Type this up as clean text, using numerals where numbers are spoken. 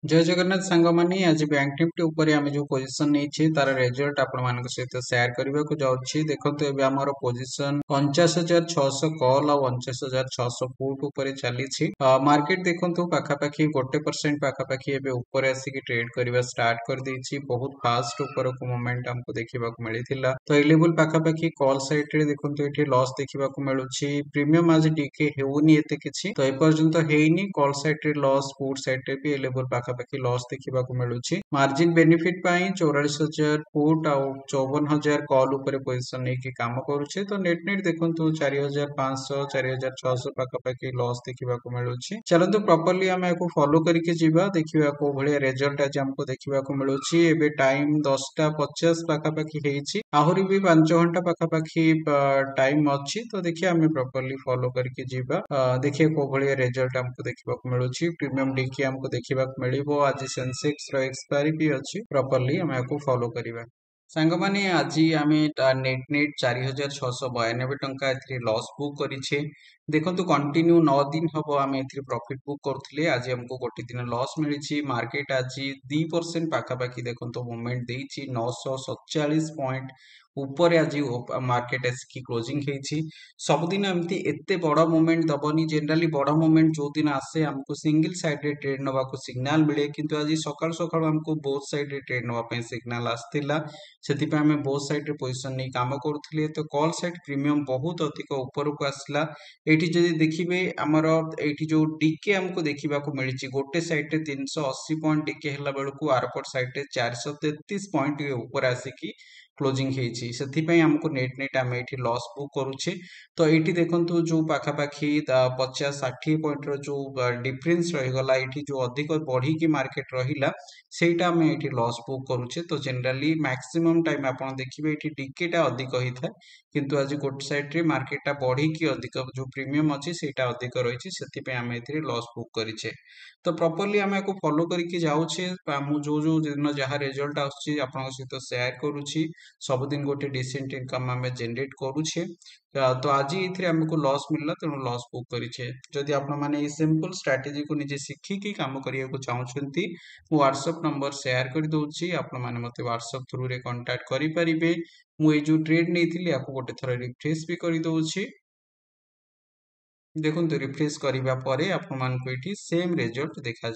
जय जगन्नाथ सांगमानी आज bank Nifty ऊपर आम जो पोजिशन नहीं तार रिजल्ट आपण मान सहित सेयार करने को जाऊँगी देखते ए आमर पोजिशन 49,600 कॉल और 49,600 पुट उपर चली मार्केट देखो पाखापाखि 1% पाखापाखि ऊपर आसिक ट्रेड करने स्टार्ट कर देछि बहुत फास्ट ऊपर को मोमेंट हमको देखा मिलता तो ए लेवल पाखापाखि कॉल साइड रे देखो ये लॉस देखा मिलूँ प्रीमियम आज टिके होनी एत किसी तो एपर्यंत ହେଇନି कॉल साइड रे लॉस पुट साइड रे भी ए लेवल पाखापाखि लॉस देखा मिलूँ मार्जिन बेनिफिट 44,000 पुट आउ 54,000 कॉल उपर पोजिशन नहीं काम करुचे तो नेट नेट देखो 4,500 4,600 पाखापाखि लॉस देखा मिलूँ चलते प्रॉपर्ली आम फॉलो करके जीवा देखा को भाया रिजल्ट आज हमको देखा मिलूँ एबे टाइम 10:50 पाखापाखि होइछि आहुरी भी 5 घंटा पाखापाखि टाइम अच्छी तो देखिए आम प्रॉपर्ली फॉलो करके जीवा देखिए को भाया रिजल्ट हमको देखा मिलूँ प्रीमियम डिकी हमको देखा मिलो आज सेंसेक्स रो एक्सपायरी भी अच्छी प्रॉपर्ली आम फॉलो करवा सांग माने आज आम नेट नेट 4,692 टंका लॉस बुक करिछे देखो कंटिन्यू 9 दिन हम आम प्रॉफिट बुक करुले आज हमको गोटे दिन लॉस मिली मार्केट आज 2% पाखापाखि देखो मूवमेंट देछि 947 पॉइंट ऊपर आज मार्केट आसिक क्लोजिंग होती सबुदिन एमती एते बड़ मूवमेंट दबनी जनरली बड़ मूवमेंट जो दिन आसे हमको सिंगल साइड रे ट्रेड नवा को सिग्नल मिले किंतु आज सकाळ सकाळ हमको बोथ साइड रे ट्रेड नवा पे सिग्नल आस्तिला सेति पे हमें बोथ साइड रे पोजीशन नहीं काम करुथिले तो कॉल साइड प्रीमियम बहुत अधिक ऊपर को आसला एठी जदि देखिबे हमर एठी जो डीके हमको देखिबा को मिलिछि गोटे साइड रे 380 पॉइंट डीके हला बेलकु आरपट साइड रे 433 पॉइंट ऊपर आसिकी क्लोजिंग होती से हमको नेट नेट आम ये लॉस बुक करुचे तो ये देखो जो पाखापाखि 50-60 पॉइंट जो डिफरेन्स रहीगला ये जो अधिक बढ़ी की मार्केट रहा सेटा आम ये लॉस बुक करुचे तो जनरली मैक्सिमम टाइम आप देखिए ये डिकेटा अधिक होता है किंतु आज गोटे साइड रे मार्केटा बढ़ी की अधिक जो प्रीमियम अच्छी से अधिक रही से आम ए लॉस बुक करें तो प्रॉपर्ली आम फॉलो करके जाऊे जो जो दिन जहाँ रिजल्ट आसुच्छी आपन सहित शेयर करुच्छी सबुदिन गोटे डिसेंट इनकम आम जेनेट करुछे तो आज ये आमको लॉस मिलला तेणु लॉस बुक करें जदि आपण मैंने सिंपल स्ट्राटेजी को निजे शिखिकी काम करने को चाहते व्हाट्सएप नंबर शेयर कर दूसरी आपण मैंने मत व्हाट्सएप थ्रू रे कांटेक्ट करें मुझे जो ट्रेड नहीं गोटे थर रिफ्रेश भी कर दूसरी देखो रिफ्रेश करने पर आपण मानक सेम रिजल्ट देखा